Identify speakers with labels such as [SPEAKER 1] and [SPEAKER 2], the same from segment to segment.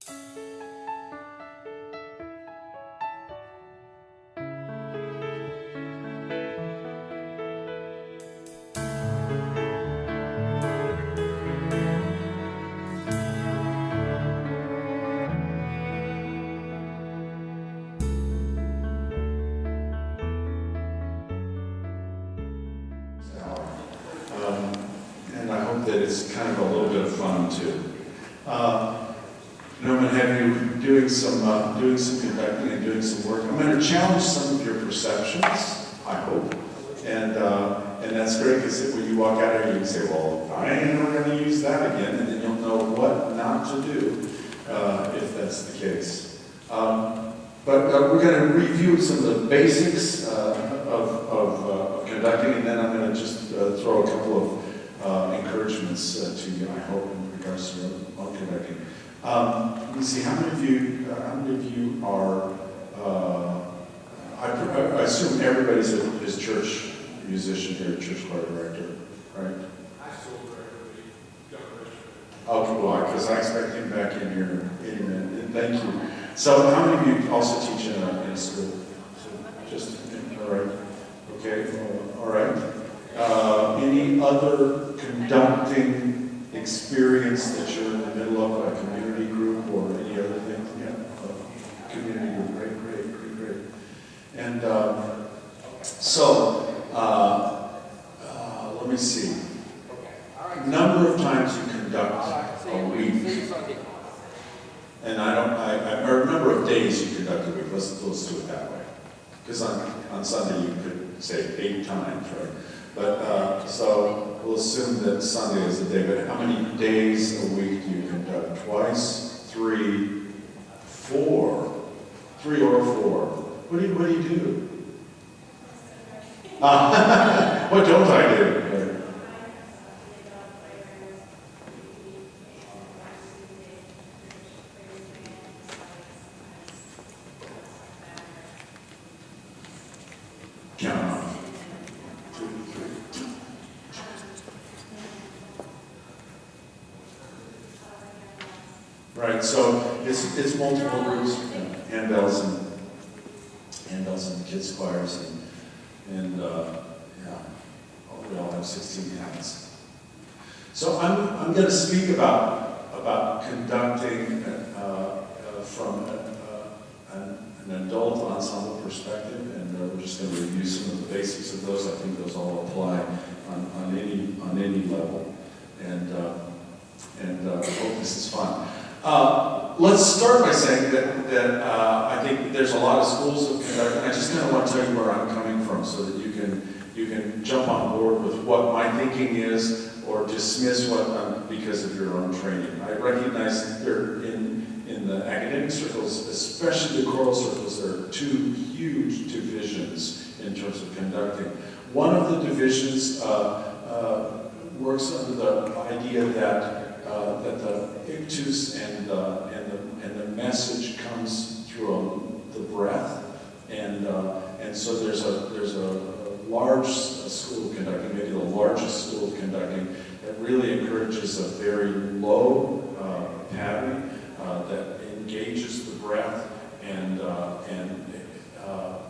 [SPEAKER 1] And I hope that it's kind of a little bit of fun too. I'm going to have you doing some conducting and doing some work. I'm going to challenge some of your perceptions, I hope, and that's great because when you walk out here, you can say, "Well, I ain't never going to use that again," and then you'll know what not to do if that's the case. But we're going to review some of the basics of conducting, and then I'm going to just throw a couple of encouragements to you, I hope, in regards to your own conducting. Let me see, how many of you are, I assume everybody's a church musician here, church choir director, right?
[SPEAKER 2] I still regularly got a
[SPEAKER 1] Okay, well, because I expect him back in here any minute, and thank you. So how many of you also teach in a school? So just, all right, okay, all right. Any other conducting experience that you're in the middle of, a community group or any other thing? Yeah, community group, great. And let me see. Number of times you conduct a week. And or a number of days you conduct a week. Let's do it that way. Because on Sunday you could say 8 times, right? But so we'll assume that Sunday is the day. But how many days a week do you conduct? Twice, 3, 4, 3 or 4. What do you do? What don't I do? Count off. 2, 3. Right, so it's multiple groups, handbells and kids choirs and we all have 16 hands. So I'm going to speak about conducting from an adult ensemble perspective, and we're just going to review some of the basics of those. I think those all apply on any level, and I hope this is fun. Let's start by saying that I think there's a lot of schools of conducting. I just kind of want to tell you where I'm coming from, so that you can jump on board with what my thinking is, or dismiss what because of your own training. I recognize there in the academic circles, especially the choral circles, there are 2 huge divisions in terms of conducting. One of the divisions works under the idea that the ictus and the message comes through the breath, and so there's a large school of conducting, maybe the largest school of conducting, that really encourages a very low pattern that engages the breath and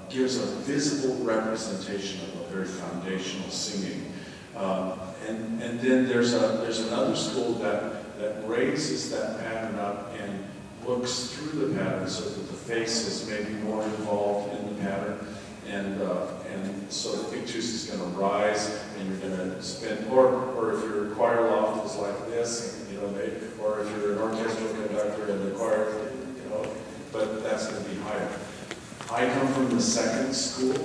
[SPEAKER 1] gives a visible representation of a very foundational singing. And then there's another school that raises that pattern up and looks through the pattern so that the face is maybe more involved in the pattern, and so the ictus is going to rise, and you're going to spin, or if your choir loft is like this, or if you're an orchestral conductor and the choir, but that's going to be higher. I come from the second school,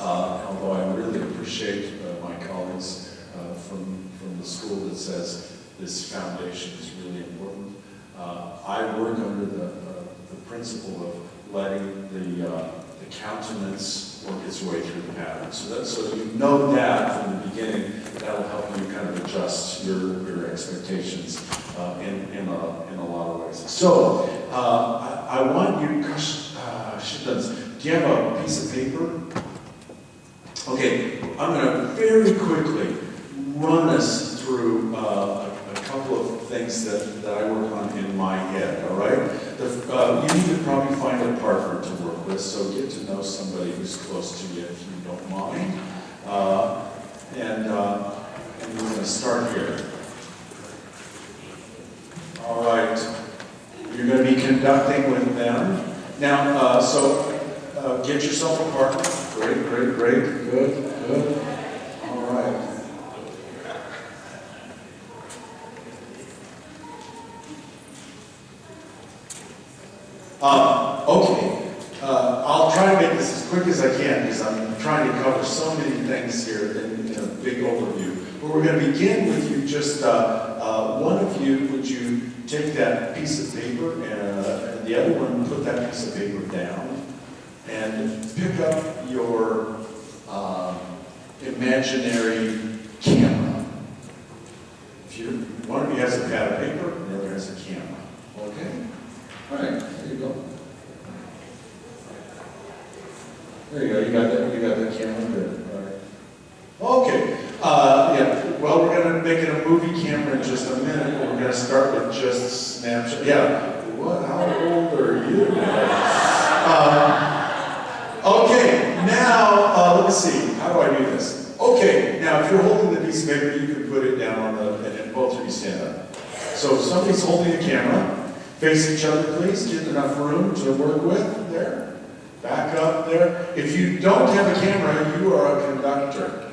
[SPEAKER 1] although I really appreciate my colleagues from the school that says this foundation is really important. I work under the principle of letting the countenance work its way through the pattern. So you know that from the beginning. That'll help you kind of adjust your expectations in a lot of ways. So I want you, do you have a piece of paper? Okay, I'm going to very quickly run us through a couple of things that I work on in my head, all right? You need to probably find a partner to work with, so get to know somebody who's close to you if you don't mind. And we're going to start here. All right. You're going to be conducting with them. Now, get yourself a partner. Great, great, great. Good, good. All right. Okay. I'll try to make this as quick as I can because I'm trying to cover so many things here in a big overview. But we're going to begin with you just, one of you, would you take that piece of paper and the other one, put that piece of paper down and pick up your imaginary camera. One of you has a pad of paper and the other has a camera. Okay? All right, there you go. There you go, you got that camera, good. All right. Okay, well, we're going to make it a movie camera in just a minute, but we're going to start with just snapshot. Yeah, how old are you? Okay, now, let's see, how do I do this? Okay, now if you're holding the piece of paper, you can put it down and both of you stand up. So if somebody's holding a camera, face each other, please. Get enough room to work with. There. Back up there. If you don't have a camera, you are a conductor.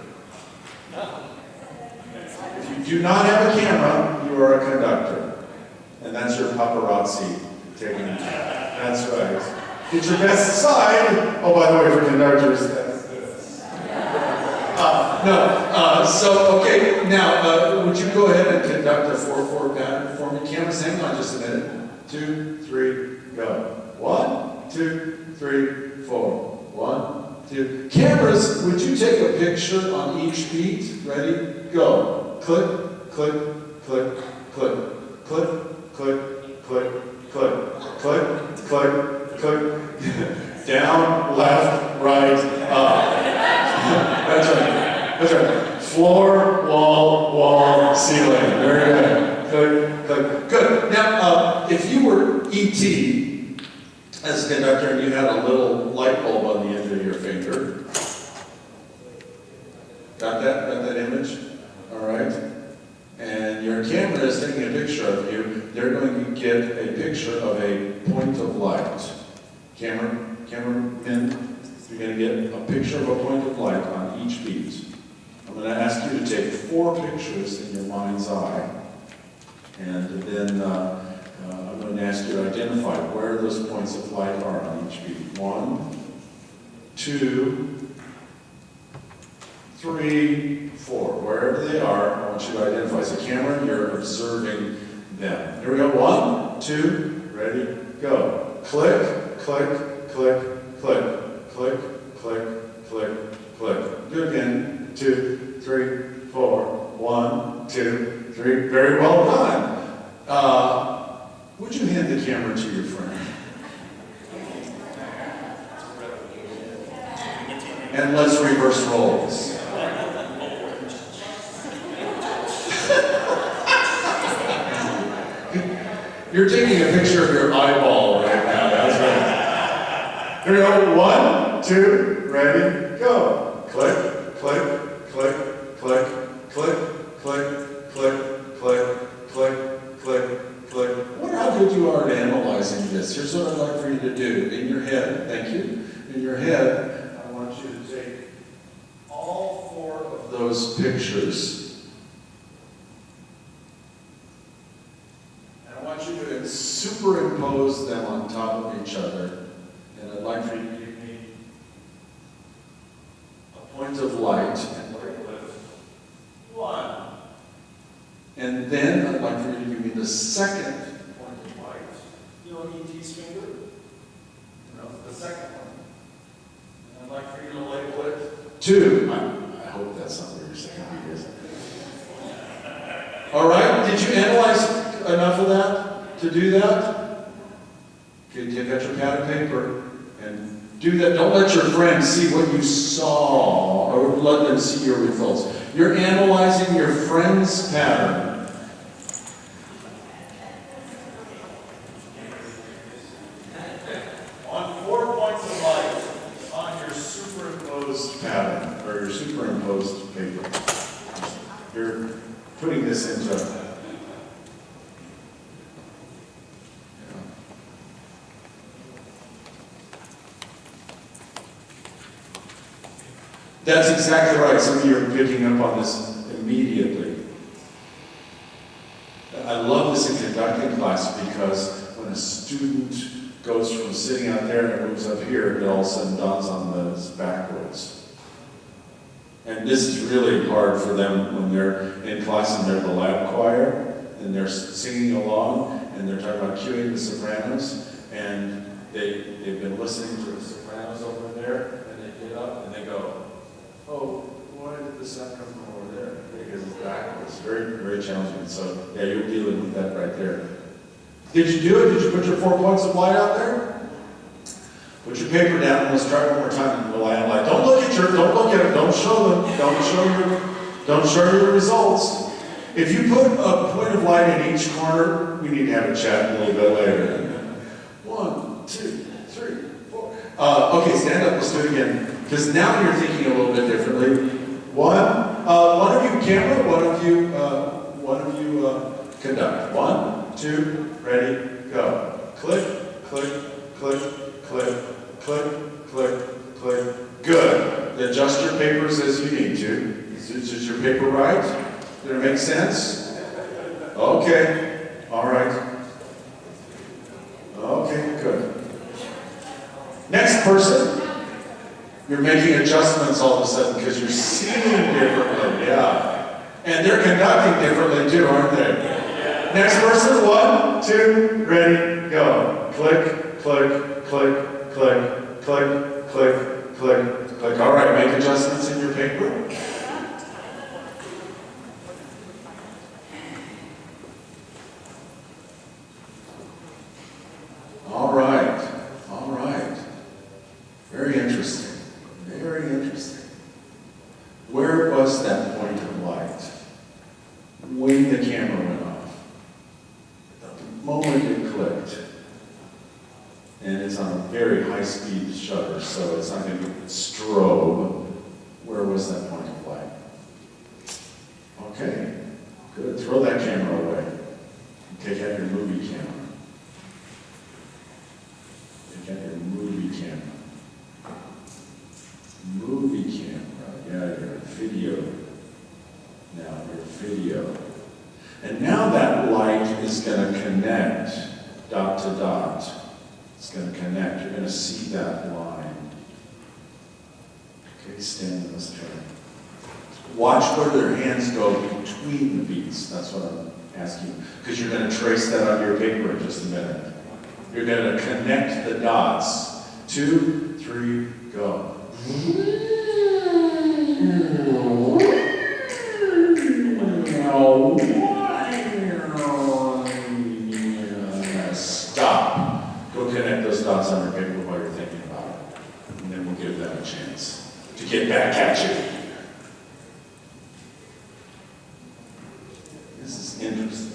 [SPEAKER 1] If you do not have a camera, you are a conductor. And that's your paparazzi taking a camera. That's right. Get your best side. Oh, by the way, for conductors, that's this. Okay, now, would you go ahead and conduct a 4/4 pattern for me? Cameras, hang on just a minute. 2, 3, go. 1, 2, 3, 4. 1, 2. Cameras, would you take a picture on each beat? Ready? Go. Click, click, click, click, click, click, click, click, click, click, click. Down, left, right, up. That's right. That's right. Floor, wall, ceiling. Very good. Click, click. Good. Now, if you were E.T. as a conductor and you had a little light bulb on the end of your finger, got that? Got that image? All right. And your camera is taking a picture of you. They're going to get a picture of a point of light. Cameramen, you're going to get a picture of a point of light on each beat. I'm going to ask you to take 4 pictures in your mind's eye, and then I'm going to ask you to identify where those points of light are on each beat. 1, 2, 3, 4. Wherever they are, I want you to identify. As a camera, you're observing them. Here we go. 1, 2, ready, go. Click, click, click, click, click, click, click, click. Do it again. 2, 3, 4. 1, 2, 3. Very well done. Would you hand the camera to your friend? And let's reverse roles. You're taking a picture of your eyeball right now. That's right. Here we go. 1, 2, ready, go. Click, click, click, click, click, click, click, click, click, click, click. I wonder how good you are at analyzing this. Here's what I'd like for you to do. In your head, thank you. In your head, I want you to take all 4 of those pictures. And I want you to superimpose them on top of each other. And I'd like for you to give me a point of light and label it 1. And then I'd like for you to give me the second point of light. You know E.T.'s finger? The second one. And I'd like for you to label it 2. I hope that's not what your second beat is. All right, did you analyze enough of that to do that? Okay, take out your pad of paper and do that. Don't let your friends see what you saw, or let them see your results. You're analyzing your friend's pattern. or your superimposed paper. You're putting this into, that's exactly right. Some of you are picking up on this immediately. I love this in conducting class because when a student goes from sitting out there and moves up here, it all of a sudden dawns on them it's backwards. And this is really hard for them when they're in class and they're the lab choir and they're singing along and they're talking about cueing the sopranos and they've been listening to the sopranos over there and they get up and they go, oh, why did the sound come from over there? Because it's backwards. Very, very challenging. So, yeah, you're dealing with that right there. Did you do it? Did you put your 4 points of light out there? Put your paper down and let's try one more time and rely on light. Don't look at it, don't show them, don't show your results. If you put a point of light in each corner, we need to have a chat a little bit later. 1, 2, 3, 4. Okay, stand up, let's do it again. Because now you're thinking a little bit differently. One of you camera, one of you conduct. 1, 2, ready, go. Click, click, click, click, click, click, click. Good. Adjust your papers as you need to. Is your paper right? Did it make sense? Okay. All right. Okay, good. Next person. You're making adjustments all of a sudden because you're seeing differently, yeah. And they're conducting differently too, aren't they? Next person, 1, 2, ready, go. Click, click, click, click, click, click, click, click. All right, make adjustments in your paper. All right, all right. Very interesting. Very interesting. Where was that point of light? When the camera went off. The moment it clicked. And it's on a very high-speed shutter, so it's not going to be strobe. Where was that point of light? Okay, good. Throw that camera away. Take out your movie camera. Take out your movie camera. Movie camera, yeah, your video. Now your video. And now that light is going to connect dot to dot. It's going to connect. You're going to see that line. Okay, stand in this turn. Watch where their hands go between the beats. That's what I'm asking. Because you're going to trace that on your paper in just a minute. You're going to connect the dots. 2, 3, go. Stop. Go connect those dots on your paper while you're thinking about it. And then we'll give them a chance to get back at you. This is interesting.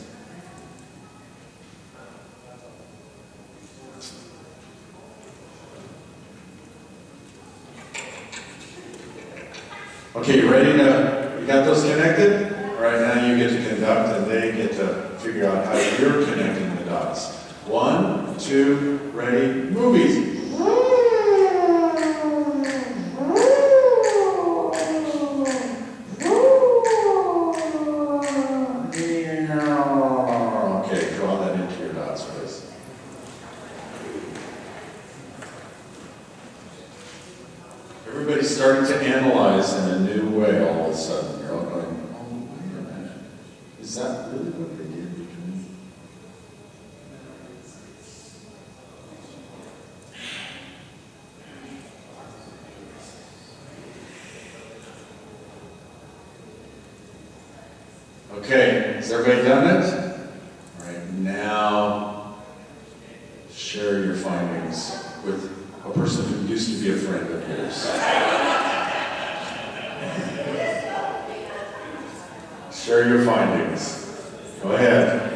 [SPEAKER 1] Okay, you ready to, you got those connected? All right, now you get to conduct and they get to figure out how you're connecting the dots. 1, 2, ready, movies. Okay, draw that into your dots, please. Everybody's starting to analyze in a new way all of a sudden. You're all going, oh, wait a minute. Is that really what they did between? Okay, has everybody done it? All right, now share your findings with a person who used to be a friend of yours. Share your findings. Go ahead.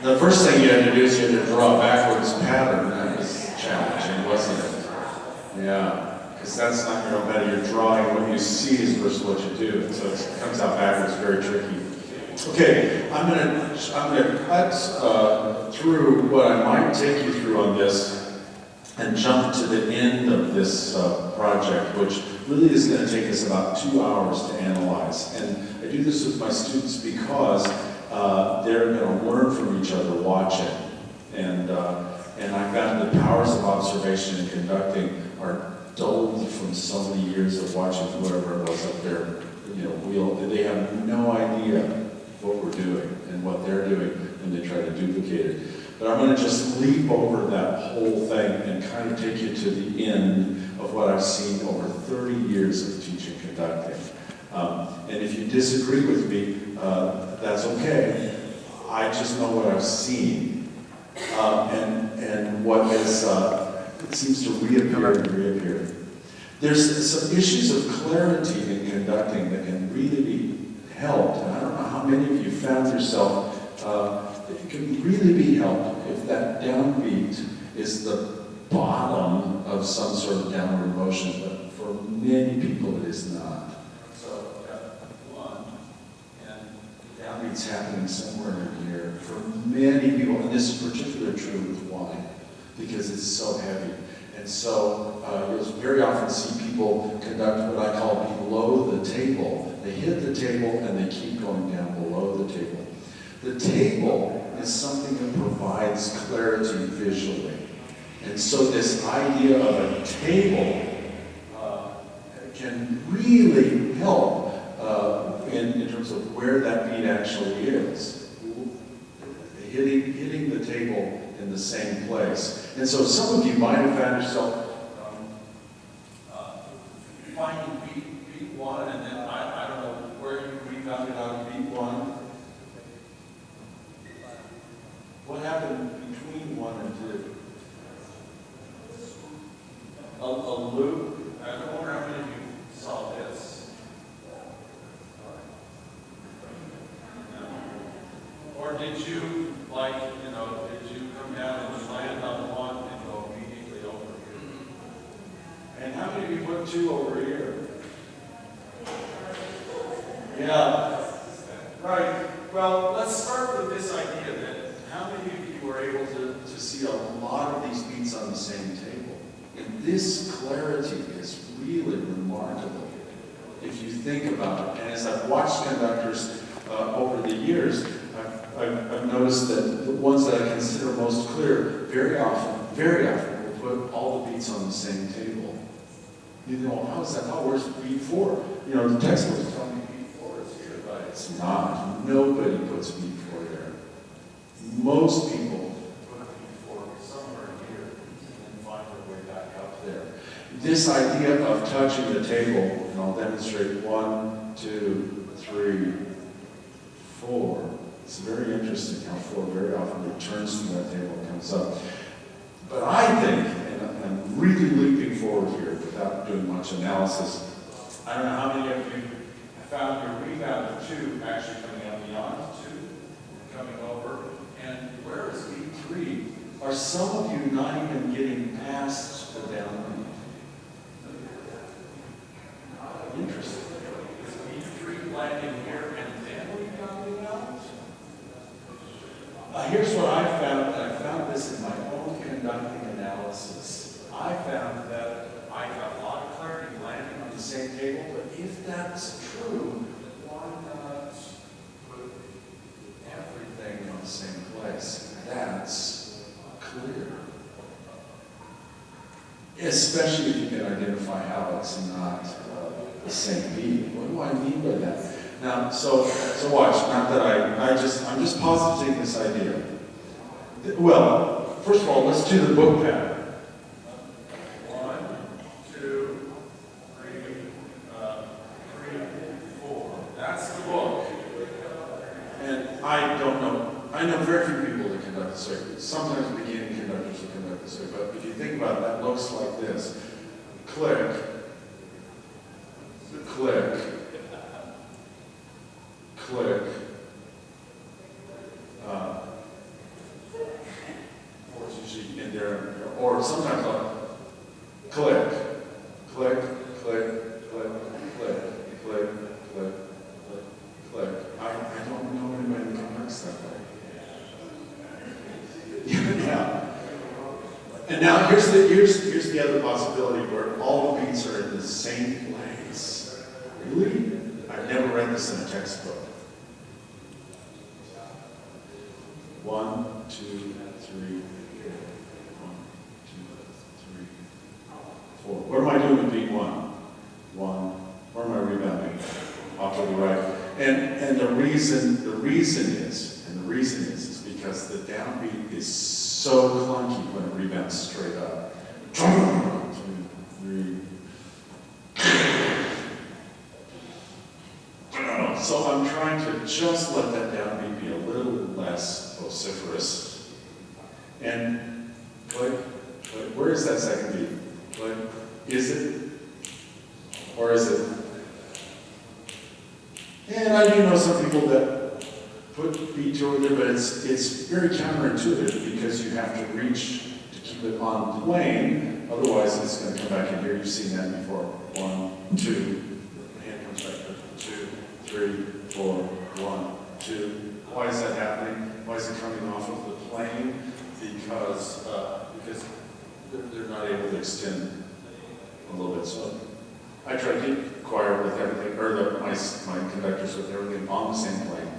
[SPEAKER 1] The first thing you had to do is you had to draw a backwards pattern. That was challenging, wasn't it? Yeah, because that's not your own better. You're drawing what you see versus what you do. So it comes out backwards, very tricky. Okay, I'm gonna cut through what I might take you through on this and jump to the end of this project, which really is going to take us about 2 hours to analyze. And I do this with my students because they're going to learn from each other watching. And I found the powers of observation and conducting are dulled from so many years of watching whoever it was up there, wheel. They have no idea what we're doing and what they're doing, and they try to duplicate it. But I'm going to just leap over that whole thing and kind of take you to the end of what I've seen over 30 years of teaching conducting. And if you disagree with me, that's okay. I just know what I've seen. And what has, it seems to reappear and reappear. There's some issues of clarity in conducting that can really be helped. And I don't know how many of you found yourself, it can really be helped if that downbeat is the bottom of some sort of downward motion, but for many people it is not. So I've got one, and the downbeat's happening somewhere in here. For many people, and this is particularly true with wine, because it's so heavy. And so you'll very often see people conduct what I call below the table. They hit the table and they keep going down below the table. The table is something that provides clarity visually. And so this idea of a table can really help in terms of where that beat actually is. Hitting the table in the same place. And so some of you might have found yourself finding beat one, and then I don't know where we found it out beat one. What happened between 1 and 2? A loop. I wonder how many of you saw this. Or did you, did you come down and land on 1 and go immediately over here? And how many of you put 2 over here? Yeah. Right. Well, let's start with this idea that how many of you were able to see a lot of these beats on the same table? And this clarity is really remarkable if you think about it. And as I've watched conductors over the years, I've noticed that the ones that I consider most clear very often will put all the beats on the same table. You know, how is that? Oh, where's beat 4? The textbook is telling me beat 4 is here, but it's not. Nobody puts beat 4 there. Most people put beat 4 somewhere here and find their way back up there. This idea of touching the table, and I'll demonstrate 1, 2, 3, 4. It's very interesting how 4 very often returns from that table and comes up. But I think, and I'm really leaping forward here without doing much analysis, I don't know how many of you have found your rebound of 2 actually coming out beyond 2, coming over. And where is B3? Are some of you not even getting past the downbeat? Interesting. Is B3 landing here and then rebounding out? Here's what I found, and I found this in my own conducting analysis. I found that I got a lot of clarity landing on the same table, but if that's true, why not put everything in the same place? That's clear. Especially if you can identify how it's not the same beat. What do I mean by that? Now, so watch. Not that I'm just positing this idea. Well, first of all, let's do the book pattern. 1, 2, 3, 4. That's the book. And I don't know. I know very few people that conduct the circuit. Sometimes beginning conductors will conduct the circuit. But if you think about it, that looks like this. Click. Click. Click. or sometimes I'll click, click, click, click, click, click, click, click, click. I don't know anybody that conducts that way. Yeah. And now here's the other possibility where all the beats are in the same place. Really? I've never read this in a textbook. 1, 2, 3, 4. 1, 2, 3, 4. What am I doing with beat 1? 1. Where am I rebounding? Off to the right. And the reason is because the downbeat is so clunky when it rebounds straight up. 1, 2, 3. So I'm trying to just let that downbeat be a little less vociferous. And click, click. Where is that second beat? Click. Is it? Or is it? And I do know some people that put beat 2 over there, but it's very counterintuitive because you have to reach to keep it on plane. Otherwise, it's going to come back in here. You've seen that before. 1, 2. The hand comes back. 2, 3, 4. 1, 2. Why is that happening? Why is it coming off of the plane? Because they're not able to extend a little bit. So I try to keep choir with everything, or my conductors with everything on the same plane.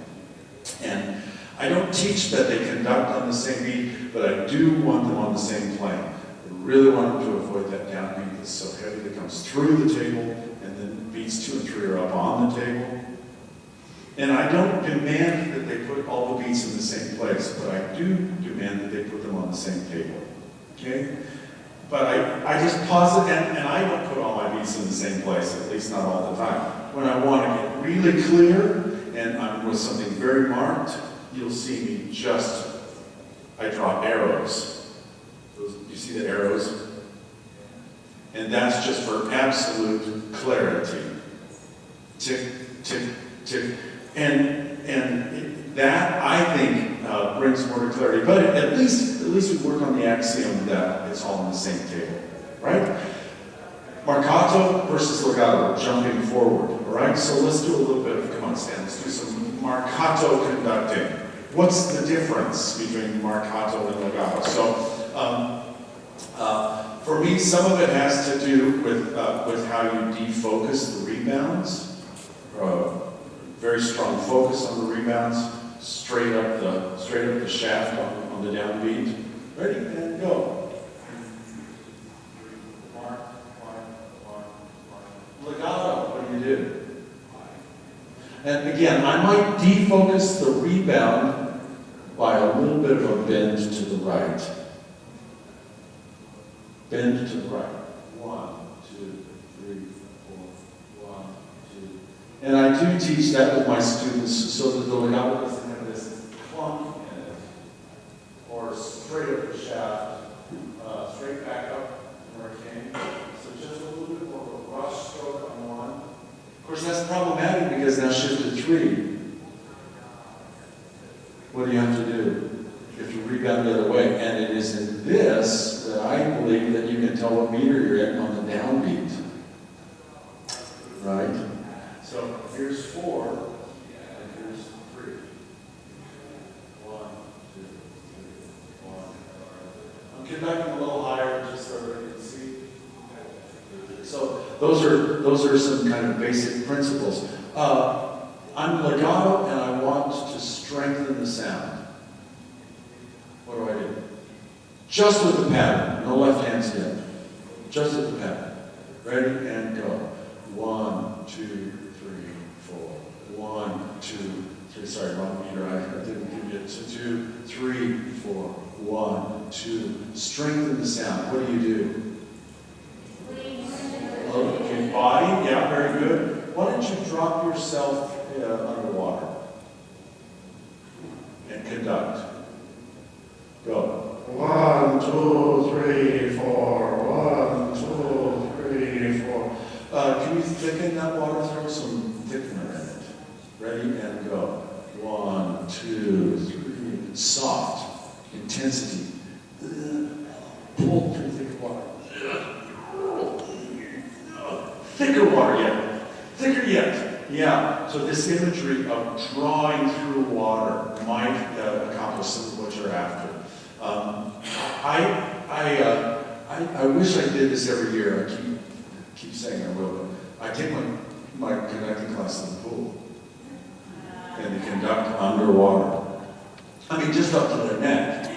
[SPEAKER 1] And I don't teach that they conduct on the same beat, but I do want them on the same plane. I really want them to avoid that downbeat that's so heavy that comes through the table, and then beats 2 and 3 are up on the table. And I don't demand that they put all the beats in the same place, but I do demand that they put them on the same table. Okay? But I just pause it, and I don't put all my beats in the same place, at least not all the time. When I want to get really clear, and I'm with something very marked, you'll see me I draw arrows. You see the arrows? And that's just for absolute clarity. Tick, tick, tick. And that, I think, brings more to clarity. But at least we work on the axiom that it's all on the same table, right? Marcato versus legato, jumping forward, all right? So let's do a little bit of, come on, Stan, let's do some marcato conducting. What's the difference between marcato and legato? So, for me, some of it has to do with how you defocus the rebounds. Very strong focus on the rebounds, straight up the shaft on the downbeat. Ready, and go. Mark. Legato, what do you do? And again, I might defocus the rebound by a little bit of a bend to the right. Bend to the right. 1, 2, 3, 4. 1, 2. And I do teach that with my students so that the legato doesn't have this clunk in it, or straight up the shaft, straight back up where it came. So just a little bit more of a brush stroke on 1. Of course, that's problematic because now shift to 3. What do you have to do? You have to rebound the other way, and it is in this that I believe that you can tell what meter you're in on the downbeat. Right? So here's 4, and here's 3. 1, 2, 3, 1. I'm conducting a little higher just so everybody can see. So those are some kind of basic principles. I'm legato and I want to strengthen the sound. What do I do? Just with the pattern, no left hand step. Just with the pattern. Ready and go. 1, 2, 3, 4. 1, 2, 3. Sorry, wrong meter. I didn't give you it. 2, 3, 4. 1, 2. Strengthen the sound. What do you do? Okay, body. Yeah, very good. Why don't you drop yourself underwater and conduct? Go. 1, 2, 3, 4. 1, 2, 3, 4. Can you thicken that water? Throw some thickener in it. Ready and go. 1, 2, 3. Soft. Intensity. Pull through underwater yet. Thicker yet. Yeah. So this imagery of drawing through water might accomplish some of what you're after. I wish I did this every year. I keep saying I will, but I take my conducting class in the pool. And they conduct underwater. I mean, just up to their neck.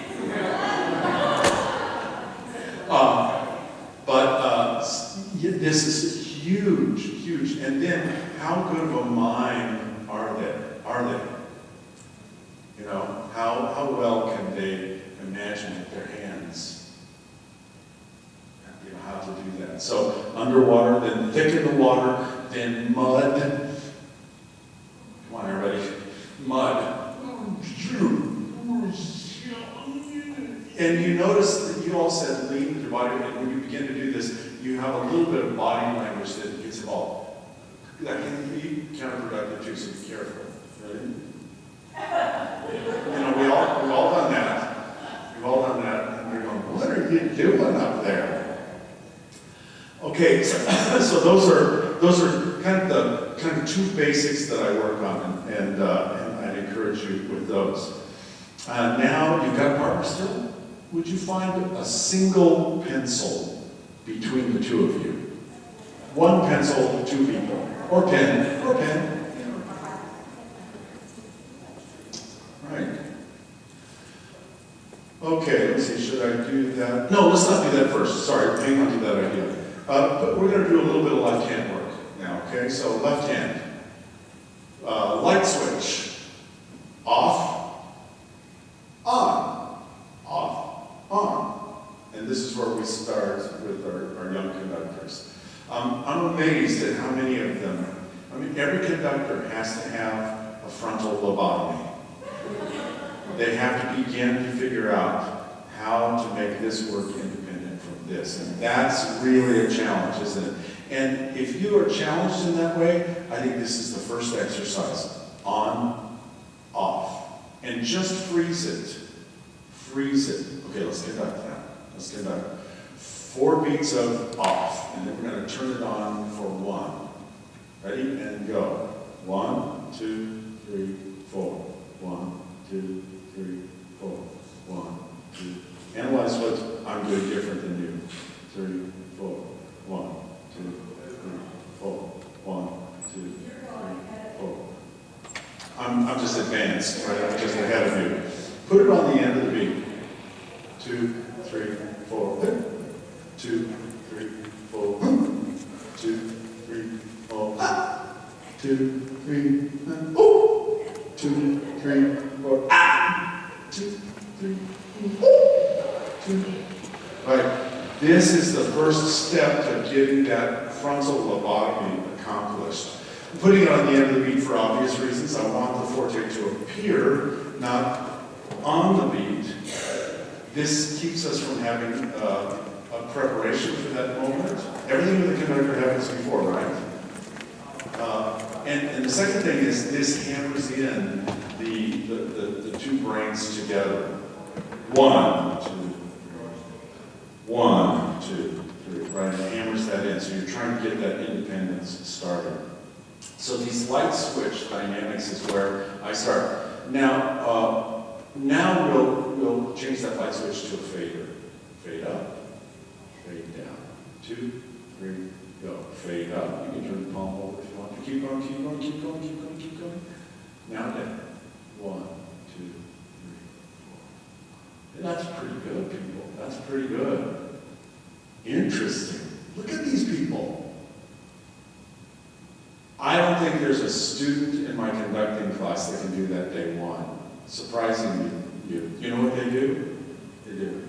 [SPEAKER 1] This is huge, huge. And then, how good of a mind are they? You know, how well can they imagine with their hands? You know, how to do that. So, underwater, then thick in the water, then mud. Come on, everybody. Mud. And you notice that you all said lean with your body, and when you begin to do this, you have a little bit of body language that gets involved. That can be counterproductive too, so be careful. Right? You know, we've all done that. We've all done that, and you're going, what are you doing up there? Okay, so those are kind of two basics that I work on, and I'd encourage you with those. Now you've got partners still. Would you find a single pencil between the two of you? One pencil, two people, or pen. Right. Okay, let's see, should I do that? No, let's not do that first. Sorry, hang on to that idea. But we're going to do a little bit of left hand work now, okay? So left hand. Light switch. Off. On. Off. On. And this is where we start with our young conductors. I'm amazed at how many of them, I mean, every conductor has to have a frontal lobotomy. They have to begin to figure out how to make this work independent from this. And that's really a challenge, isn't it? And if you are challenged in that way, I think this is the first exercise. On, off. And just freeze it. Freeze it. Okay, let's conduct that. Let's conduct 4 beats of off, and then we're going to turn it on for 1. Ready? And go. 1, 2, 3, 4. 1, 2, 3, 4. 1, 2. Analyze what I'm doing different than you. 3, 4. 1, 2, 3, 4. 1, 2, 3, 4. I'm just advanced, right? I'm just ahead of you. Put it on the end of the beat. 2, 3, 4. 2, 3, 4. 2, 3, 4. 2, 3, 4. 2, 3, 4. 2, 3, 4. Right. This is the first step to getting that frontal lobotomy accomplished. I'm putting it on the end of the beat for obvious reasons. I want the forte to appear, not on the beat. This keeps us from having a preparation for that moment. Everything with the conductor happens before, right? And the second thing is this hammers in the two brains together. 1, 2, 1, 2, 3, right? And it hammers that in. So you're trying to get that independence started. So these light switch dynamics is where I start. Now we'll change that light switch to a fader. Fade up, fade down. 2, 3, go. Fade up. You can turn the palm over if you want to. Keep going, keep going, keep going, keep going, keep going. Now down. 1, 2, 3, 4. And that's pretty good, people. That's pretty good. Interesting. Look at these people. I don't think there's a student in my conducting class that can do that day one. Surprising you. You know what they do? They do.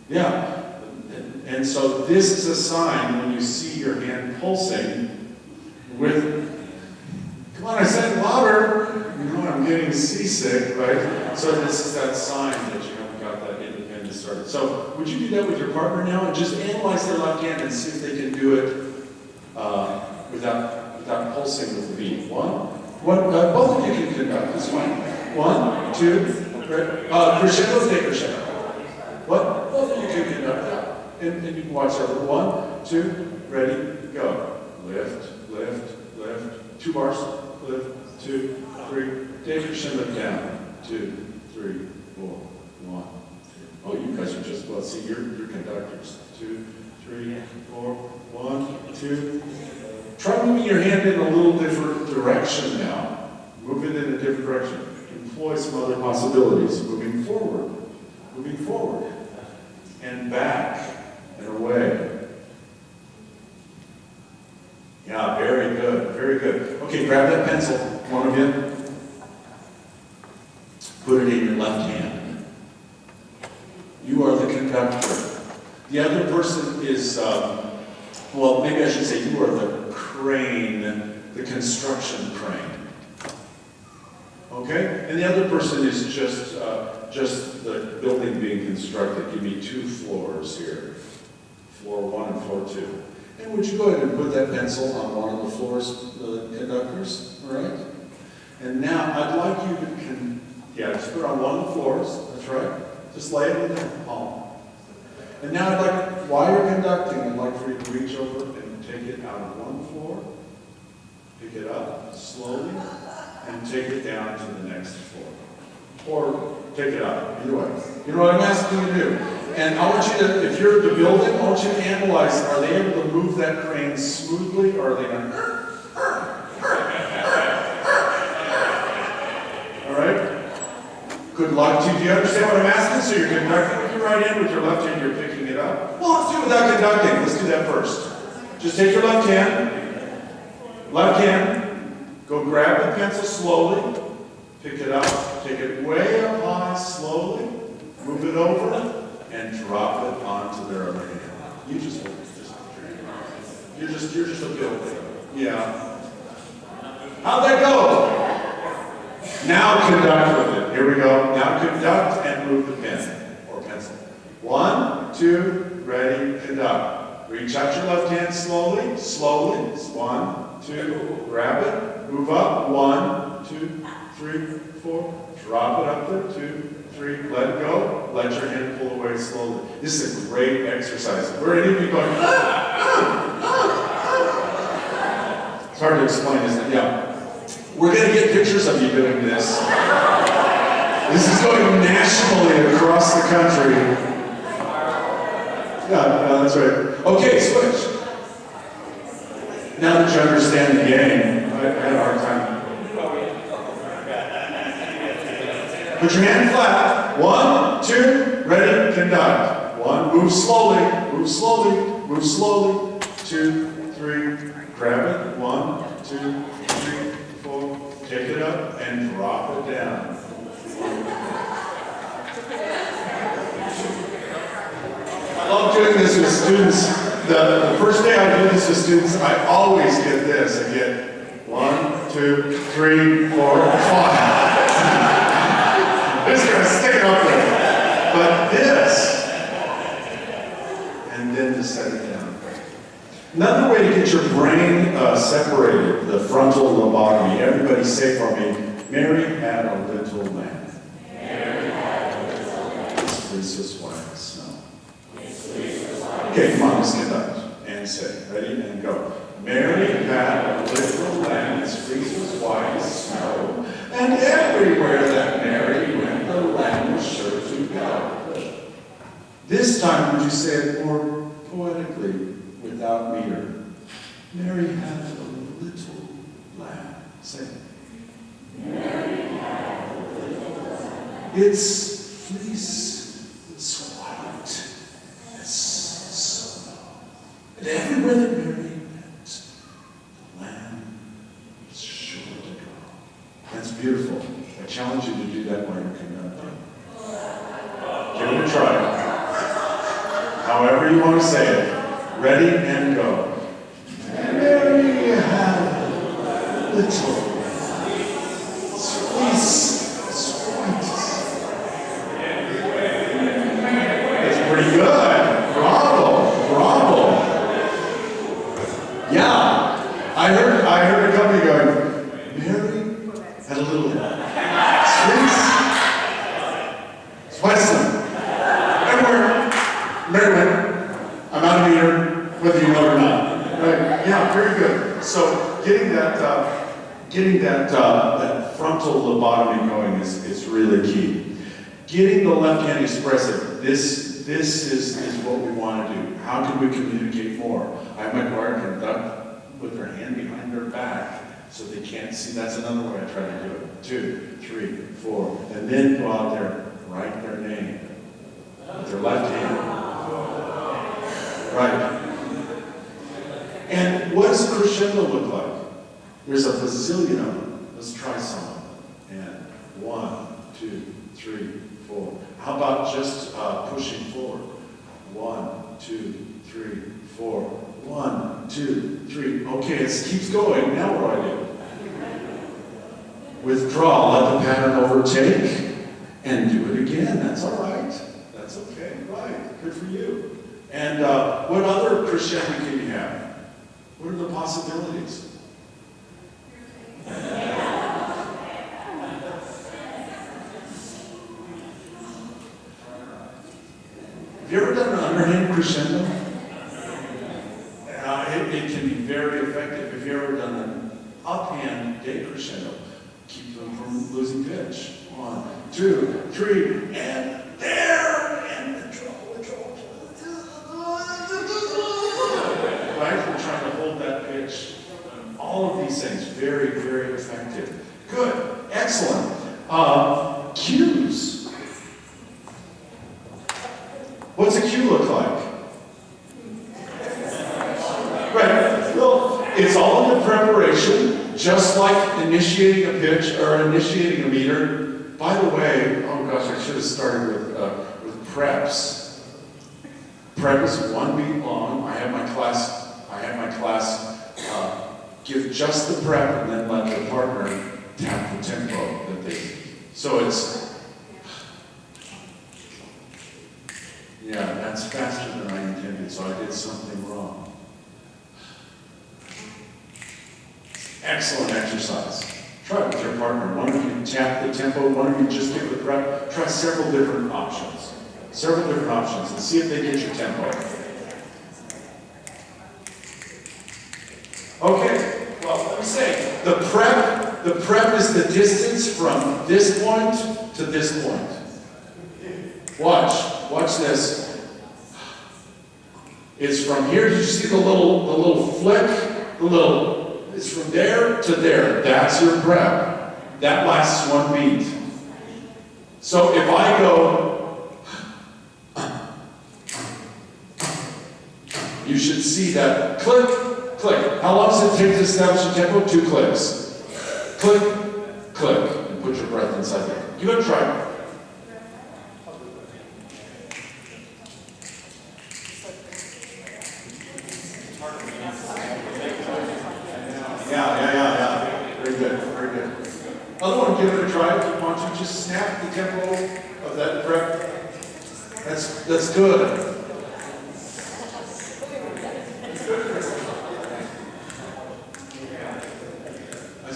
[SPEAKER 1] Yeah. And so this is a sign when you see your hand pulsing with, come on, I said louder. You know, I'm getting seasick, right? So this is that sign that you haven't got that independence started. So would you do that with your partner now and just analyze their left hand and see if they can do it without pulsing with the beat? Both of you can conduct. It's fine. 1, 2. Crescendo, decrescendo. What? Well, you can conduct that. And you can watch over. 1, 2, ready, go. Lift, lift, lift. 2 bars. Lift, 2, 3. Decrescendo down. 2, 3, 4. 1, 2. Oh, you guys are just, well, see, you're conductors. 2, 3, 4. 1, 2. Try moving your hand in a little different direction now. Move it in a different direction. Employ some other possibilities. Moving forward, and back, and away. Yeah, very good, very good. Okay, grab that pencil, one of you. Put it in your left hand. You are the conductor. The other person is, well, maybe I should say you are the crane, the construction crane. Okay? And the other person is just the building being constructed. Give me 2 floors here. Floor 1 and floor 2. And would you go ahead and put that pencil on one of the floors, the conductors, all right? And now I'd like you to, just put it on one of the floors, that's right. Just lay it in the palm. And now I'd like, while you're conducting, I'd like for you to reach over and take it out of one floor, pick it up slowly, and take it down to the next floor. Or take it up, either way. You know what I'm asking you to do? And I want you to, if you're the building, I want you to analyze, are they able to move that crane smoothly, or are they going to... All right? Good luck to you. Do you understand what I'm asking? So you're conducting with your right hand, with your left hand, you're picking it up. Well, let's do it without conducting. Let's do that first. Just take your left hand, go grab the pencil slowly, pick it up, take it way up high slowly, move it over, and drop it onto their other hand. You're just a building. Yeah. How'd that go? Now conduct with it. Here we go. Now conduct and move the pen or pencil. 1, 2, ready, conduct. Reach out your left hand slowly, slowly. 1, 2, grab it, move up. 1, 2, 3, 4. Drop it up there. 2, 3, let go. Let your hand pull away slowly. This is a great exercise. Where any of you going, It's hard to explain, isn't it? Yeah. We're going to get pictures of you doing this. This is going nationally across the country. Yeah, that's right. Okay, switch. Now that you understand the game, I had a hard time. Put your hand flat. 1, 2, ready, conduct. 1, move slowly, move slowly, move slowly. 2, 3, grab it. 1, 2, 3, 4. Take it up and drop it down. I love doing this with students. The first day I do this with students, I always get this. I get 1, 2, 3, 4, 5. This is going to stick up there. But this, and then to set it down. Another way to get your brain separated, the frontal lobotomy. Everybody say for me, Mary had a little lamb. Mary had a little lamb. This fleece was white as snow. Okay, come on, let's get that. And say, ready, and go. Mary had a little lamb, its fleece was white as snow. And everywhere that Mary went, the lamb was sure to go. This time, would you say it more poetically, without meter? Mary had a little lamb. Say it. Mary had a little lamb. Its fleece was white as snow. And everywhere that Mary went, the lamb was sure to go. That's beautiful. I challenge you to do that while you're conducting. Give it a try. However you want to say it. Ready and go. Mary had a little fleece was white. That's pretty good. Bravo, bravo. Yeah, I heard a company going, Mary had a little fleece or not. Right? Yeah, very good. So getting that frontal lobotomy going is really key. Getting the left hand expressive. This is what we want to do. How can we communicate more? I have my choir conduct with their hand behind their back so they can't see. That's another way I try to do it. 2, 3, 4, and then go out there, write their name with their left hand. Right. And what does crescendo look like? There's a bazillion of them. Let's try some of them. And 1, 2, 3, 4. How about just pushing forward? 1, 2, 3, 4. 1, 2, 3. Okay, it keeps going. Now what do I do? Withdraw. Let the pattern overtake. And do it again. That's all right. That's okay. Right. Good for you. And what other crescendo can you have? What are the possibilities? Have you ever done an underhand crescendo? It can be very effective. Have you ever done an uphand decrescendo? Keep them from losing pitch. 1, 2, 3, and there! And control. Right? We're trying to hold that pitch. All of these things, very, very effective. Good. Excellent. Cues. What's a cue look like? Right. Well, it's all in the preparation, just like initiating a pitch or initiating a meter. By the way, oh gosh, I should have started with preps. Prep is 1 beat long. I have my class give just the prep and then let the partner tap the tempo that they. So it's. Yeah, that's faster than I intended, so I did something wrong. Excellent exercise. Try it with your partner. One of you tap the tempo, one of you just give the prep. Try several different options. And see if they get your tempo. Okay, well, let me say, the prep is the distance from this point to this point. Watch this. It's from here, did you see the little flick? It's from there to there. That's your prep. That lasts 1 beat. So if I go, you should see that click, click. How long does it take to establish a tempo? 2 clicks. Click, click, and put your breath inside there. Give it a try. Yeah. Very good. Other one, give it a try. Why don't you just snap the tempo of that prep? That's good.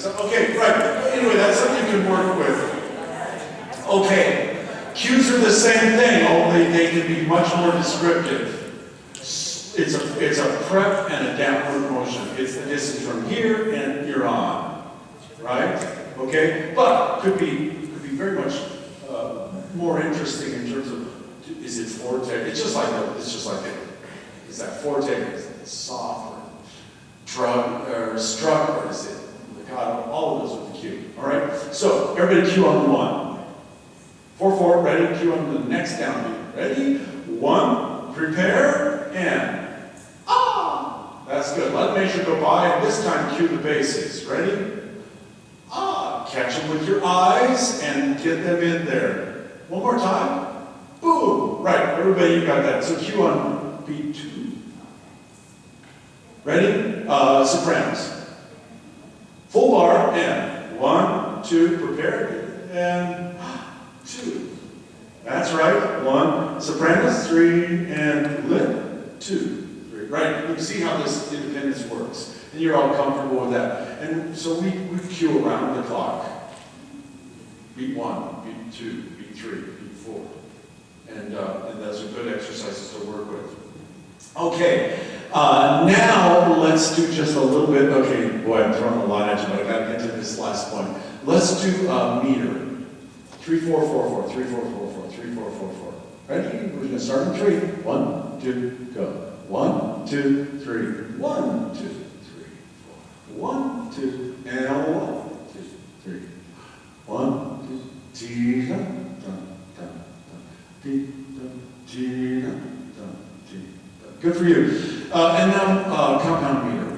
[SPEAKER 1] Okay, right. Anyway, that's something you can work with. Okay, cues are the same thing, only they can be much more descriptive. It's a prep and a downward motion. It's the distance from here and you're on, right? Okay, but could be very much more interesting in terms of is it forte? It's just like is that forte? Is it soft or drug or struck or is it legato? All of those with the cue. All right. So everybody cue on the 1. 4/4. Ready? Cue on the next downbeat. Ready? 1. Prepare and. That's good. Let measure go by, and this time cue the basics. Ready? Catch them with your eyes and get them in there. One more time. Boom. Right. Everybody, you got that. So cue on beat 2. Ready? Sopranos. Full bar and 1, 2. Prepare and 2. That's right. 1. Sopranos. 3 and lit. 2. Right? You can see how this independence works. And you're all comfortable with that. And so we cue around the clock. Beat 1, beat 2, beat 3, beat 4. And those are good exercises to work with. Okay. Now, let's do just a little bit, okay, boy, I'm throwing a lot at you, but I gotta get to this last point. Let's do meter. 3, 4, 4, 4, 3, 4, 4, 4, 3, 4, 4, 4. Ready? We're gonna start in 3. 1, 2, go. 1, 2, 3. 1, 2, 3, 4. 1, 2, and 1, 2, 3. 1, 2, T, dun, dun, dun, dun, T, dun, T, dun, dun, T, dun. Good for you. And now compound meter.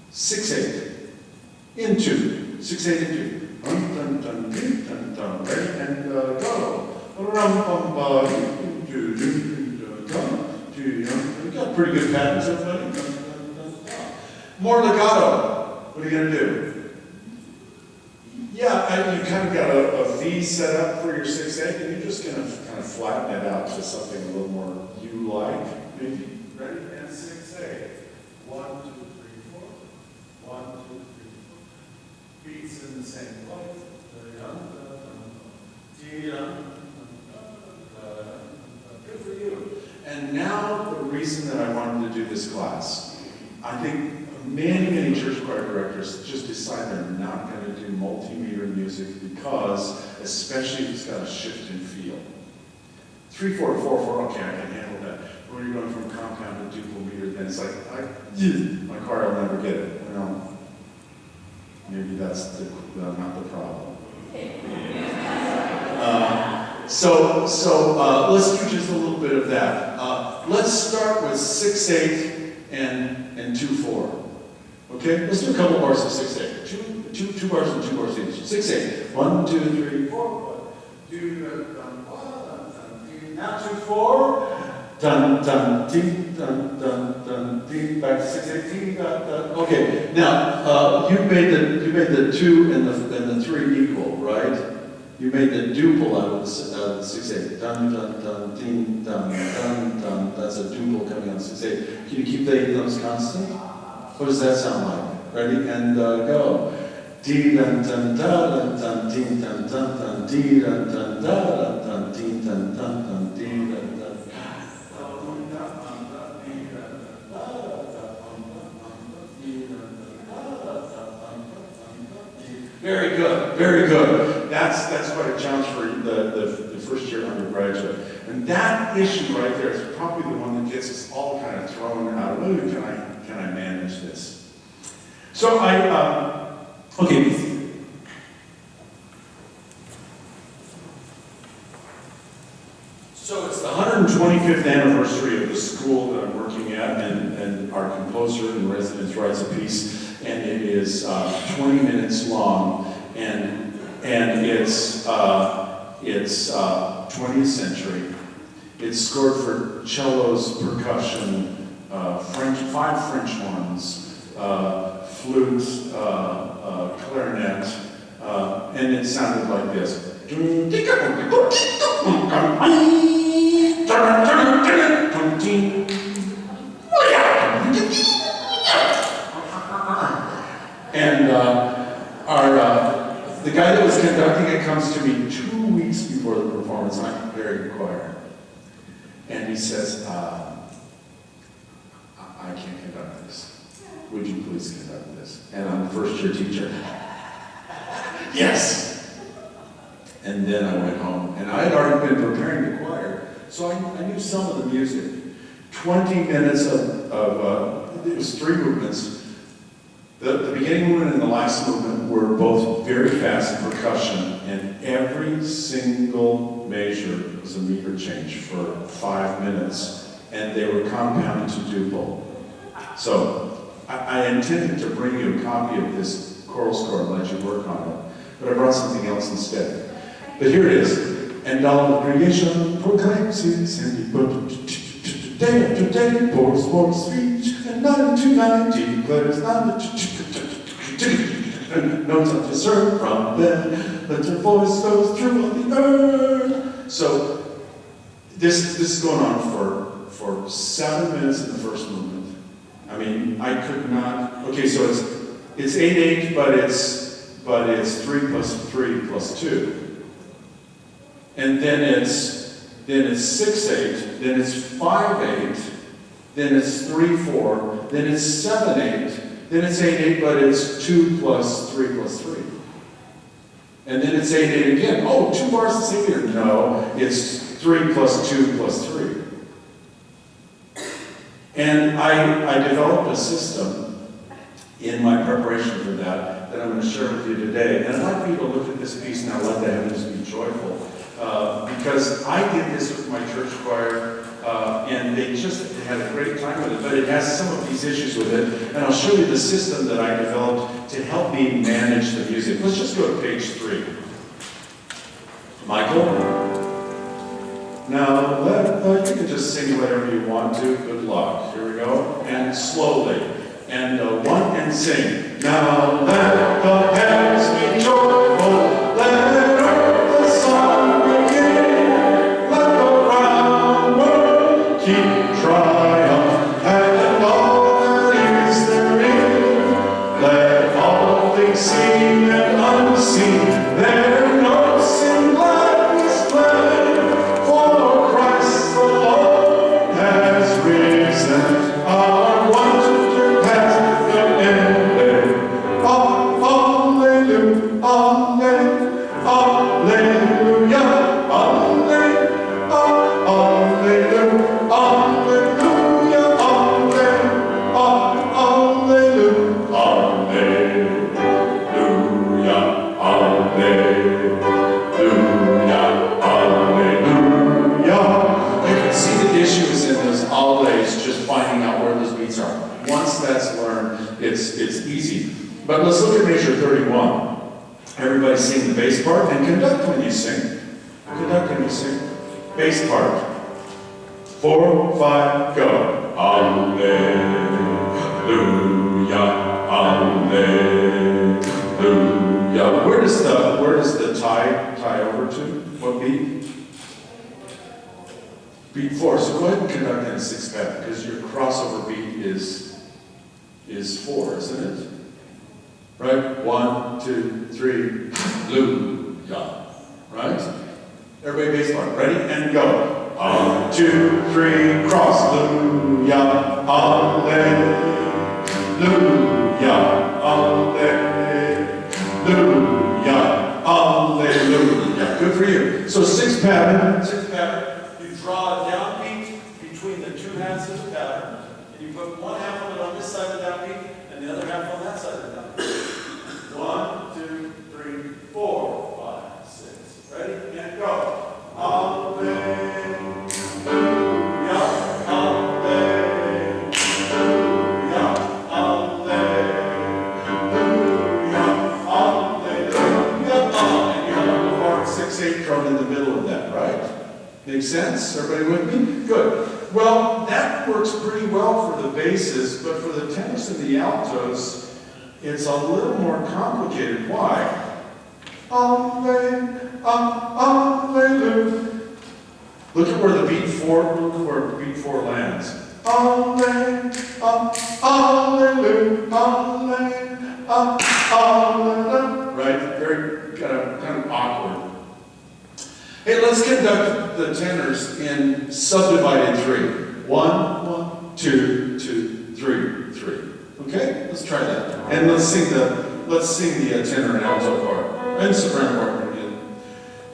[SPEAKER 1] 6, 8. In 2. 6, 8 in 2. Dun, dun, dun, dun, dun, dun. Ready? And go. We got pretty good patterns, everybody. More legato. What are you going to do? Yeah, you kind of got a V set up for your 6/8, and you're just going to kind of flatten it out to something a little more you-like, maybe. Ready? And 6/8. 1, 2, 3, 4. 1, 2, 3, 4. Beats in the same place. Good for you. And now the reason that I wanted to do this class, I think many church choir directors just decide they're not going to do multimeter music because, especially if it's got a shift in feel. 3, 4, 4, 4, okay, I can handle that. When you're going from compound to duple meter, then it's like, my choir will never get it. Well, maybe that's not the problem. So let's do just a little bit of that. Let's start with 6/8 and 2/4. Okay, let's do a couple bars of 6/8. Two bars and 2 bars each. 6/8. 1, 2, 3, 4. 2, dun, 1, now 2/4. Dun dun ding dun dun dun ding. Back to 6/8. Dun dun. Okay, now you made the 2 and the 3 equal, right? You made the duple out of the 6/8. Dun dun dun ding dun dun dun. That's a duple coming out of 6/8. Can you keep those constant? What does that sound like? Ready? And go. Dee dun dun da dun dun ding dun dun dun dee dun dun da dun dun ding dun dun dun dee dun dun. Very good, very good. That's quite a challenge for the first year undergraduate. And that issue right there is probably the one that gets us all kind of thrown out of, ooh, can I manage this? So okay. So it's the 125th anniversary of the school that I'm working at, and our composer in residence writes a piece, and it is 20 minutes long, and it's 20th century. It's scored for cellos, percussion, 5 French horns, flute, clarinet, and it sounded like this. And the guy that was conducting it comes to me 2 weeks before the performance. I'm very choir. And he says, I can't conduct this. Would you please conduct this? And I'm a first-year teacher. Yes! And then I went home. And I had already been preparing the choir, so I knew some of the music. 20 minutes of it was 3 movements. The beginning movement and the last movement were both very fast percussion, and every single measure was a meter change for 5 minutes, and they were compounded to duple. So I intended to bring you a copy of this choral score and let you work on it, but I brought something else instead. But here it is. And all of creation proclaims his day after day pours forth speech, and night into night declares no time to serve from them, but their voice goes through all the earth. So this is going on for 7 minutes in the first movement. I mean, I could not. Okay, so it's 8/8, but it's 3 plus 3 plus 2. And then it's 6/8, then it's 5/8, then it's 3/4, then it's 7/8, then it's 8/8, but it's 2 plus 3 plus 3. And then it's 8/8 again. Oh, 2 bars the same meter. No, it's 3 plus 2 plus 3. And I developed a system in my preparation for that I'm going to share with you today. And I'd like for you to look at this piece now, let the heavens be joyful. Because I did this with my church choir, and they had a great time with it, but it has some of these issues with it. And I'll show you the system that I developed to help me manage the music. Let's just go to page 3. Michael? Now, you can just sing whatever you want to. Good luck. Here we go. And slowly. And 1 and sing. Now let the heavens be joyful. Let earth the song begin. Let the round world keep triumph. And all that is therein. Let all things seen and unseen. Their notes in gladness play. For Christ the Lord has risen. Our wonder past the end. Alleluia, alleluia, You can see the issues in those alleys, just finding out where those beats are. Once that's learned, it's easy. But let's look at measure 31. Everybody sing the bass part and conduct when you sing. Conduct when you sing. Bass part. 4, 5, go. Alleluia, alleluia. Where does the tie over to? What beat? Beat 4. So go ahead and conduct in 6/7 because your crossover beat is 4, isn't it? Right? 1, 2, 3, hallelujah. Right? Everybody bass part. Ready? And go. 1, 2, 3, cross. Hallelujah. Hallelujah. Hallelujah. Hallelujah. Good for you. So 6 pattern. You draw a downbeat between the 2 halves of the pattern, and you put 1 half of it on this side of the downbeat, and the other half on that side of the downbeat. 1, 2, 3, 4, 5, 6. Ready? And go. Alleluia, alleluia, alleluia, alleluia. And you have a little bar 6/8 thrown in the middle of that, right? Make sense? Everybody with me? Good. Well, that works pretty well for the basses, but for the tenors and the altos, it's a little more complicated. Why? Alleluia. Look at where the beat 4, lands. Alleluia. Right? Very kind of awkward. Hey, let's conduct the tenors in subdivided 3. 1, 1, 2, 2, 3, 3. Okay, let's try that. And let's sing the tenor and alto part and soprano part again.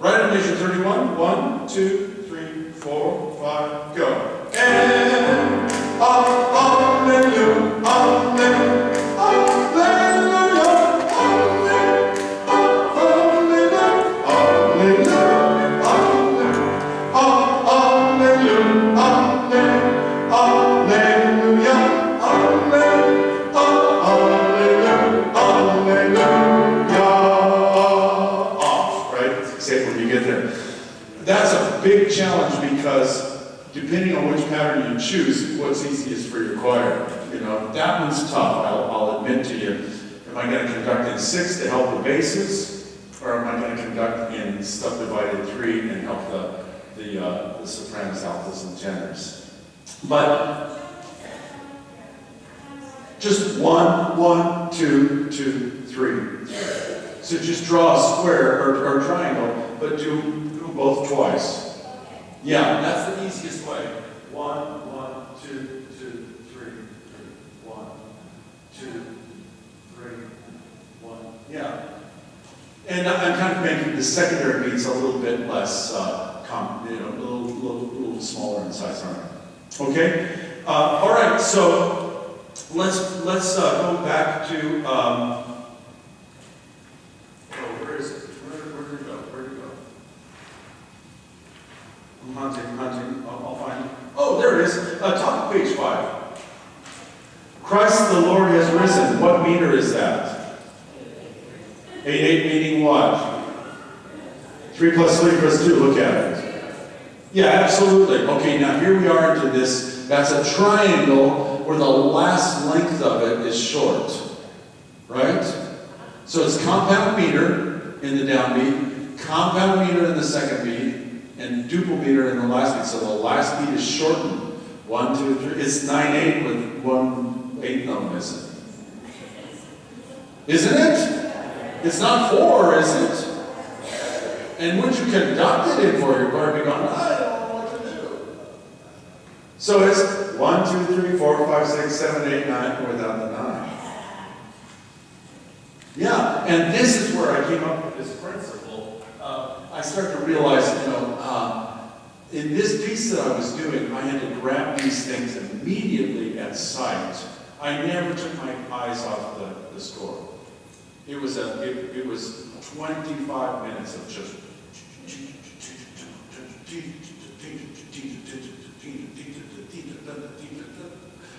[SPEAKER 1] Right on measure 31. 1, 2, 3, 4, 5, go. And alleluia, alleluia, That's a big challenge because depending on which pattern you choose, what's easiest for your choir. You know, that one's tough, I'll admit to you. Am I going to conduct in 6 to help the basses, or am I going to conduct in subdivided 3 and help the sopranos, altos, and tenors? But just 1, 1, 2, 2, 3. So just draw a square or triangle, but do both twice. Yeah, that's the easiest way. 1, 1, 2, 2, And I'm kind of making the secondary beats a little bit less, a little smaller in size, aren't they? Okay? All right, so let's go back to, where is it? Where did it go? Where did it go? I'm hunting. I'll find it. Oh, there it is. Top of page 5. Christ the Lord has risen. What meter is that? 8 meaning what? 3 plus 3 plus 2. Look at it. Yeah, absolutely. Okay, now here we are into this. That's a triangle where the last length of it is short. Right? So it's compound meter in the downbeat, compound meter in the second beat, and duple meter in the last beat. So the last beat is shortened. 1, 2, 3. It's 9/8 with 1/8 note missing. Isn't it? It's not 4, is it? And when you conduct it in 4, you're going to be going, I don't know what to do. So it's 1, 2, 3, 4, 5, 6, 7, 8, 9 without the 9. Yeah, and this is where I came up with this principle. I started to realize, in this piece that I was doing, I had to grab these things immediately at sight. I never took my eyes off the score. It was 25 minutes of just.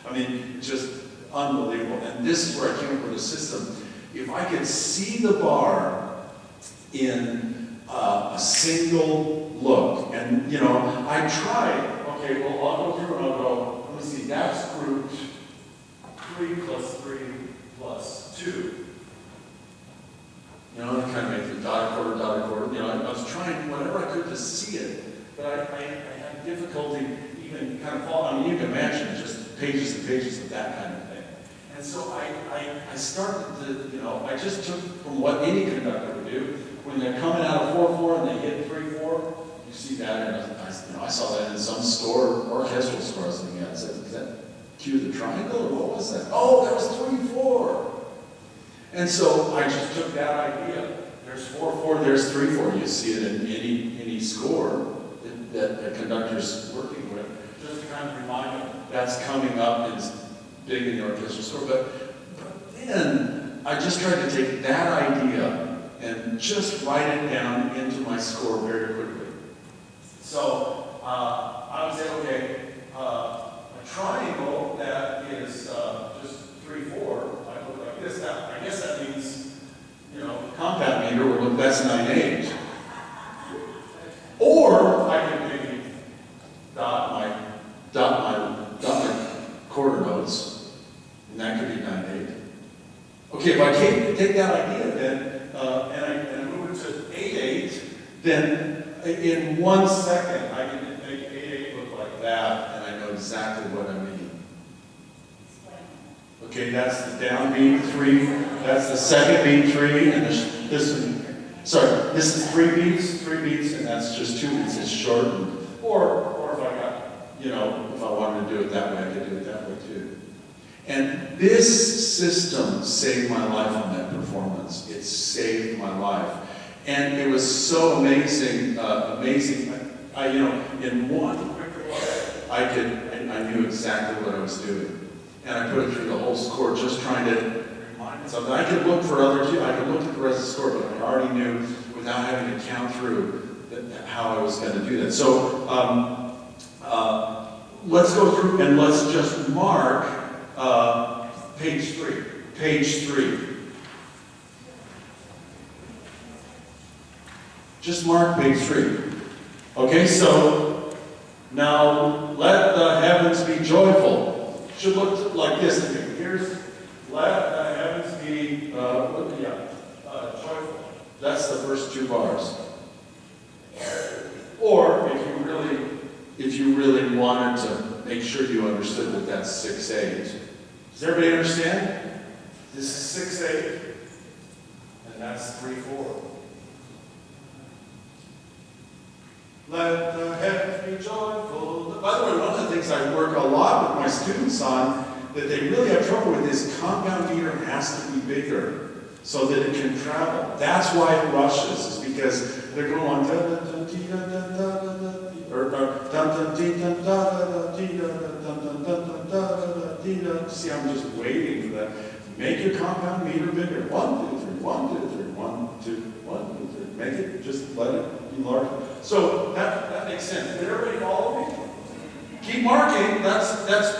[SPEAKER 1] I mean, just unbelievable. And this is where I came up with a system. If I could see the bar in a single look, and I tried. Okay, well, I'll go through and I'll go. Let me see. That's grouped 3 plus 3 plus 2. Kind of make the dotted quarter. I was trying whatever I could to see it, but I had difficulty even kind of following. I mean, you can imagine just pages and pages of that kind of thing. And so I started to, I just took from what any conductor would do. When they're coming out of 4/4 and they hit 3/4, you see that, and I saw that in some orchestral score I was looking at. I said, is that cue the triangle, or what was that? Oh, that was 3/4. And so I just took that idea. There's 4/4, there's 3/4. You see it in any score that a conductor's working with. Just to kind of remind them that's coming up and big in the orchestral score. But then I just tried to take that idea and just write it down into my score very quickly. So I would say, okay, a triangle that is just 3/4, I look like this. Now, I guess that means, compound meter would look, that's 9/8. Or I could maybe dot my quarter notes, and that could be 9/8. Okay, if I take that idea then, and I move it to 8/8, then in 1 second I can make 8/8 look like that, and I know exactly what I mean. Okay, that's the downbeat 3, that's the second beat 3, and this is 3 beats, and that's just 2 beats. It's shortened. Or if I got, if I wanted to do it that way, I could do it that way too. And this system saved my life on that performance. It saved my life. And it was so amazing. In one quick look, I knew exactly what I was doing. And I put it through the whole score, just trying to remind myself. I could look for other two, I could look at the rest of the score, but I already knew without having to count through how I was going to do that. So let's go through and let's just mark page 3. Page 3. Just mark page 3. Okay, so now let the heavens be joyful. Should look like this. Here's let the heavens be joyful. That's the first 2 bars. Or if you really wanted to make sure you understood that that's 6/8. Does everybody understand? This is 6/8, and that's 3/4. Let the heavens be joyful. By the way, one of the things I work a lot with my students on that they really have trouble with is compound meter has to be bigger. so that it can travel. That's why it rushes, is because they're going da da da dee da da da da da, or da da dee da da da da dee da da da da da da da dee da. See, I'm just waiting for that. Make your compound meter bigger. 1, 2, 3, 1, 2, 3, 1, 2, 1, 2, 3. Make it, just let it be larger. So that makes sense. Did everybody follow me? Keep marking. That's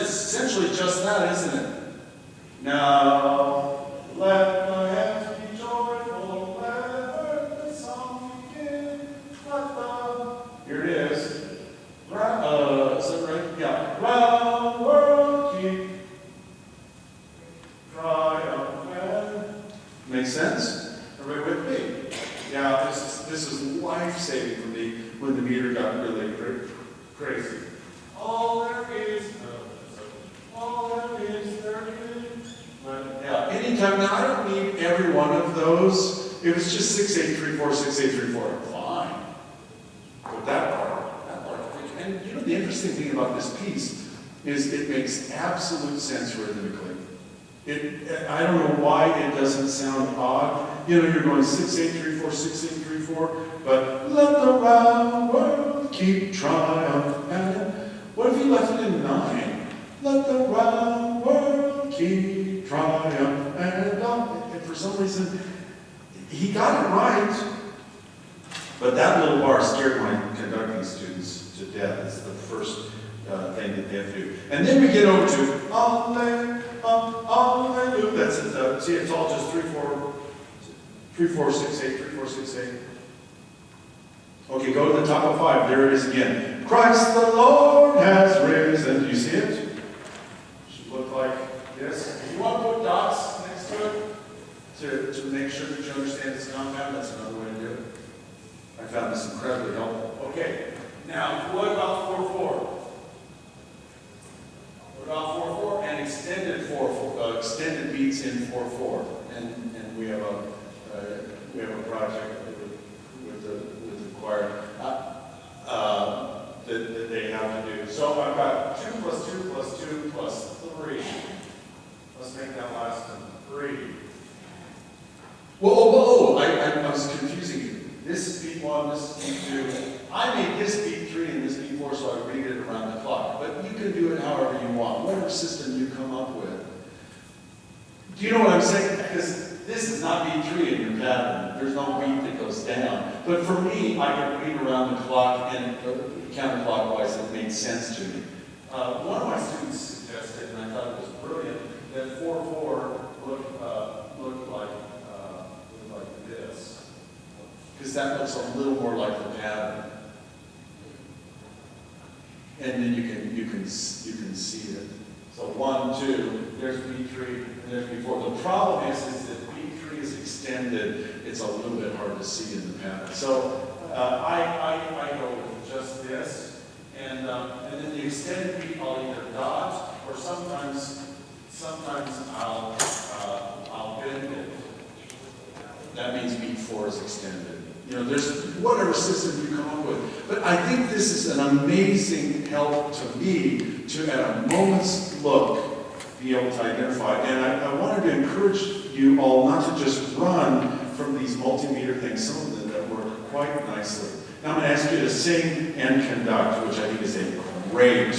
[SPEAKER 1] essentially just that, isn't it? Now, let my hands be joyful, let the song begin. Here it is. Is that right? Yeah. Round world keep triumphant. Make sense? Everybody with me? Yeah, this is life-saving for me when the meter got really crazy. All there is, yeah, anytime. Now, I don't need every one of those. If it's just 6834, 6834, fine. But that part, and you know, the interesting thing about this piece is it makes absolute sense rhythmically. I don't know why it doesn't sound odd. You know, you're going 6834, 6834, but let the round world keep triumphant. What if you left it in 9? Let the round world keep triumphant. And for some reason, he got it right. But that little bar scared my conducting students to death. It's the first thing that they have to do. And then we get over to Alleluia. That's it. See, it's all just 3, 4, 3, 4, 6, 8, 3, 4, 6, 8. Okay, go to the top of 5. There it is again. Christ the Lord has risen. Do you see it? It should look like this. If you want to put dots next to it to make sure that you understand this compound, that's another way to do it. I found this incredibly helpful. Okay, now what about 4, 4? What about 4, 4? And extended 4, extended beats in 4, 4. And we have a project with the choir that they have to do. So I've got 2 plus 2 plus 2 plus 3. Let's make that last one 3. Whoa, I was confusing you. This is beat 1, this is beat 2. I made this beat 3 and this beat 4, so I read it around the clock. But you can do it however you want, whatever system you come up with. Do you know what I'm saying? Because this is not beat 3 in your pattern. There's no beat that goes down. But for me, I can read around the clock and counterclockwise. It made sense to me. One of my students suggested, and I thought it was brilliant, that 4, 4 looked like this. Because that looks a little more like the pattern. And then you can see it. So 1, 2, there's B3, and there's B4. The problem is that B3 is extended. It's a little bit hard to see in the pattern. So I go with just this, and then the extended beat I'll either dot or sometimes I'll bend it. That means beat 4 is extended. You know, there's whatever system you come up with. But I think this is an amazing help to me to, at a moment's look, be able to identify. And I wanted to encourage you all not to just run from these multimeter things, some of them that work quite nicely. Now I'm going to ask you to sing and conduct, which I think is a great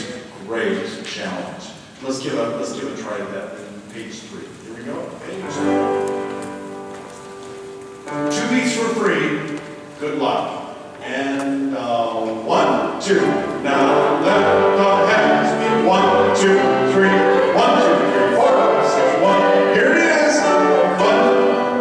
[SPEAKER 1] challenge. Let's give a try at that in page 3. Here we go. Page 2 beats for free. Good luck. And 1, 2. Now let the hands be 1, 2, 3. 1, 2, 3, 4, 5, 6, 1. Here it is. One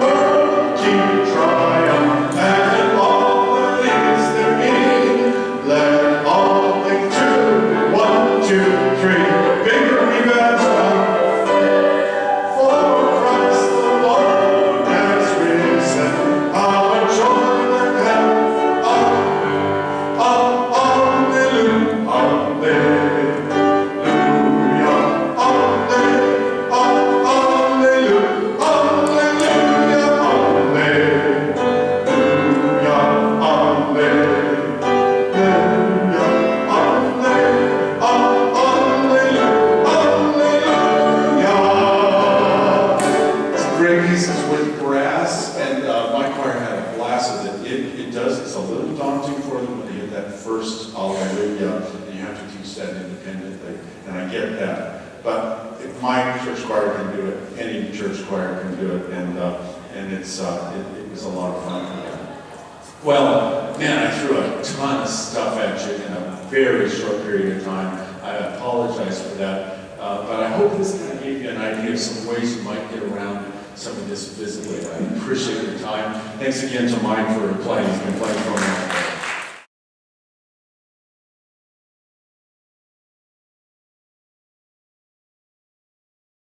[SPEAKER 1] world keep triumph and all that is there in. Let all things true. 1, 2, 3. Bigger we got now. For Christ the Lord has risen. Our joy. Pieces with brass. it's a little daunting for them when they hit that first Alleluia, and you have to teach that independently, and I get that. But if my church choir can do it, any church choir can do it, and it was a lot of fun for them. Well, man, I threw a ton of stuff at you in a very short period of time. I apologize for that, but I hope this kind of gave you an idea of some ways you might get around some of this visibly. I appreciate your time. Thanks again to Mike for playing. He's been playing for me.